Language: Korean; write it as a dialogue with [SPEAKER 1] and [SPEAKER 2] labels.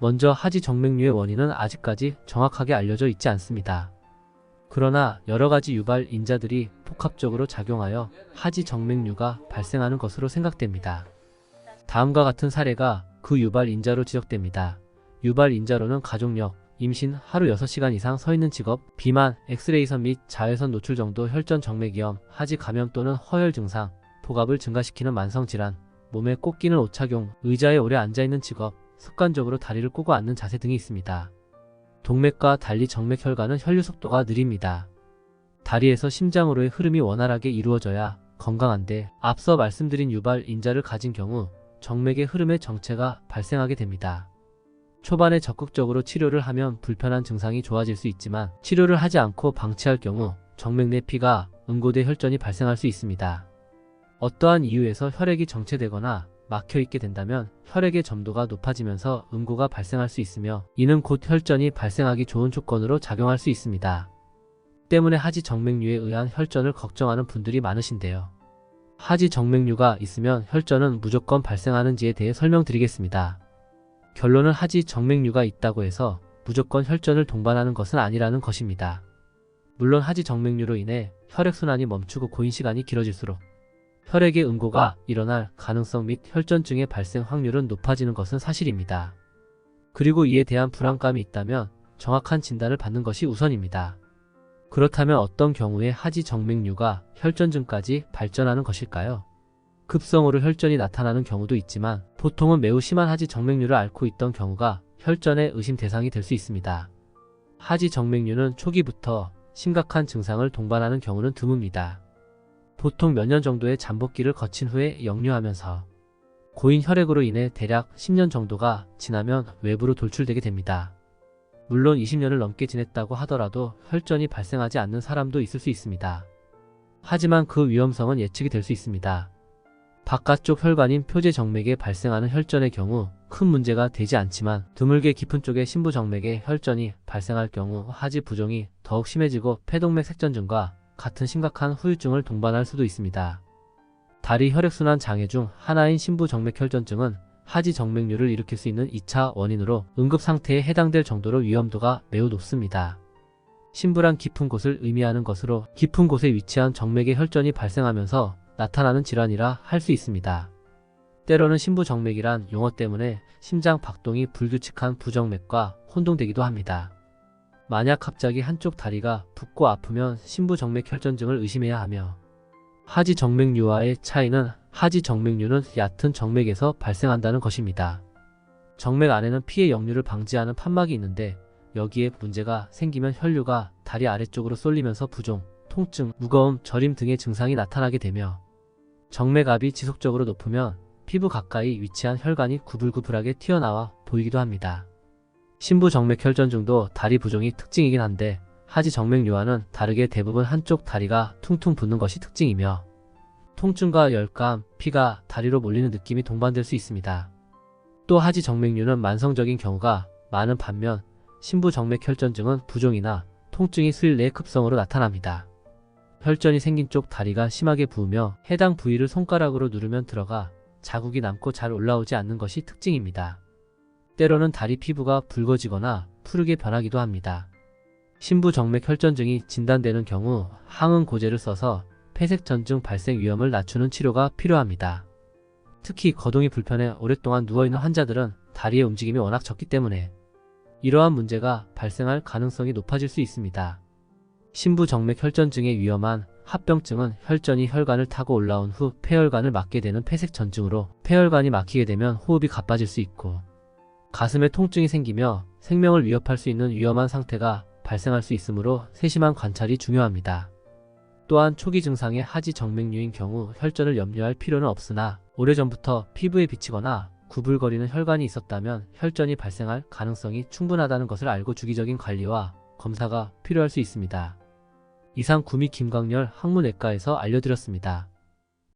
[SPEAKER 1] 먼저 하지 정맥류의 원인은 아직까지 정확하게 알려져 있지 않습니다. 그러나 여러가지 유발 인자들이 복합적으로 작용하여 하지 정맥류가 발생하는 것으로 생각됩니다. 다음과 같은 사례가 그 유발 인자로 지적됩니다. 유발 인자로는 가족력, 임신, 하루 6시간 이상 서 있는 직업, 비만, 엑스레이선 및 자외선 노출 정도, 혈전 정맥위험, 하지 감염 또는 허혈 증상, 복압을 증가시키는 만성질환, 몸에 꼭 끼는 옷착용, 의자에 오래 앉아있는 직업, 습관적으로 다리를 꼬고 앉는 자세 등이 있습니다. 동맥과 달리 정맥혈관은 혈류 속도가 느립니다. 다리에서 심장으로의 흐름이 원활하게 이루어져야 건강한데, 앞서 말씀드린 유발 인자를 가진 경우 정맥의 흐름의 정체가 발생하게 됩니다. 초반에 적극적으로 치료를 하면 불편한 증상이 좋아질 수 있지만, 치료를 하지 않고 방치할 경우 정맥 내 피가 응고돼 혈전이 발생할 수 있습니다. 어떠한 이유에서 혈액이 정체되거나 막혀있게 된다면 혈액의 점도가 높아지면서 응고가 발생할 수 있으며, 이는 곧 혈전이 발생하기 좋은 조건으로 작용할 수 있습니다. 때문에 하지 정맥류에 의한 혈전을 걱정하는 분들이 많으신데요. 하지 정맥류가 있으면 혈전은 무조건 발생하는지에 대해 설명드리겠습니다. 결론은 하지 정맥류가 있다고 해서 무조건 혈전을 동반하는 것은 아니라는 것입니다. 물론 하지 정맥류로 인해 혈액순환이 멈추고 고인 시간이 길어질수록 혈액의 응고가 일어날 가능성 및 혈전증의 발생 확률은 높아지는 것은 사실입니다. 그리고 이에 대한 불안감이 있다면 정확한 진단을 받는 것이 우선입니다. 그렇다면 어떤 경우에 하지 정맥류가 혈전증까지 발전하는 것일까요? 급성으로 혈전이 나타나는 경우도 있지만, 보통은 매우 심한 하지 정맥류를 앓고 있던 경우가 혈전의 의심 대상이 될 수 있습니다. 하지 정맥류는 초기부터 심각한 증상을 동반하는 경우는 드뭅니다. 보통 몇 년 정도의 잠복기를 거친 후에 역류하면서 고인 혈액으로 인해 대략 10년 정도가 지나면 외부로 돌출되게 됩니다. 물론 20년을 넘게 지냈다고 하더라도 혈전이 발생하지 않는 사람도 있을 수 있습니다. 하지만 그 위험성은 예측이 될 수 있습니다. 바깥쪽 혈관인 표제 정맥에 발생하는 혈전의 경우 큰 문제가 되지 않지만, 드물게 깊은 쪽의 심부 정맥에 혈전이 발생할 경우 하지 부종이 더욱 심해지고 폐동맥 색전증과 같은 심각한 후유증을 동반할 수도 있습니다. 다리 혈액순환 장애 중 하나인 심부 정맥 혈전증은 하지 정맥류를 일으킬 수 있는 2차 원인으로 응급 상태에 해당될 정도로 위험도가 매우 높습니다. 심부란 깊은 곳을 의미하는 것으로, 깊은 곳에 위치한 정맥의 혈전이 발생하면서 나타나는 질환이라 할 수 있습니다. 때로는 심부 정맥이란 용어 때문에 심장 박동이 불규칙한 부정맥과 혼동되기도 합니다. 만약 갑자기 한쪽 다리가 붓고 아프면 심부 정맥 혈전증을 의심해야 하며, 하지 정맥류와의 차이는 하지 정맥류는 얕은 정맥에서 발생한다는 것입니다. 정맥 안에는 피의 역류를 방지하는 판막이 있는데, 여기에 문제가 생기면 혈류가 다리 아래쪽으로 쏠리면서 부종, 통증, 무거움, 저림 등의 증상이 나타나게 되며, 정맥압이 지속적으로 높으면 피부 가까이 위치한 혈관이 구불구불하게 튀어나와 보이기도 합니다. 심부 정맥 혈전증도 다리 부종이 특징이긴 한데, 하지 정맥류와는 다르게 대부분 한쪽 다리가 퉁퉁 붓는 것이 특징이며, 통증과 열감, 피가 다리로 몰리는 느낌이 동반될 수 있습니다. 또 하지 정맥류는 만성적인 경우가 많은 반면, 심부 정맥 혈전증은 부종이나 통증이 수일 내에 급성으로 나타납니다. 혈전이 생긴 쪽 다리가 심하게 부으며 해당 부위를 손가락으로 누르면 들어가 자국이 남고 잘 올라오지 않는 것이 특징입니다. 때로는 다리 피부가 붉어지거나 푸르게 변하기도 합니다. 심부 정맥 혈전증이 진단되는 경우 항응고제를 써서 폐색전증 발생 위험을 낮추는 치료가 필요합니다. 특히 거동이 불편해 오랫동안 누워있는 환자들은 다리의 움직임이 워낙 적기 때문에 이러한 문제가 발생할 가능성이 높아질 수 있습니다. 심부 정맥 혈전증의 위험한 합병증은 혈전이 혈관을 타고 올라온 후 폐혈관을 막게 되는 폐색전증으로, 폐혈관이 막히게 되면 호흡이 가빠질 수 있고 가슴에 통증이 생기며 생명을 위협할 수 있는 위험한 상태가 발생할 수 있으므로 세심한 관찰이 중요합니다. 또한 초기 증상의 하지 정맥류인 경우 혈전을 염려할 필요는 없으나, 오래전부터 피부에 비치거나 구불거리는 혈관이 있었다면 혈전이 발생할 가능성이 충분하다는 것을 알고 주기적인 관리와 검사가 필요할 수 있습니다. 이상 구미 김광열 항문외과에서 알려드렸습니다.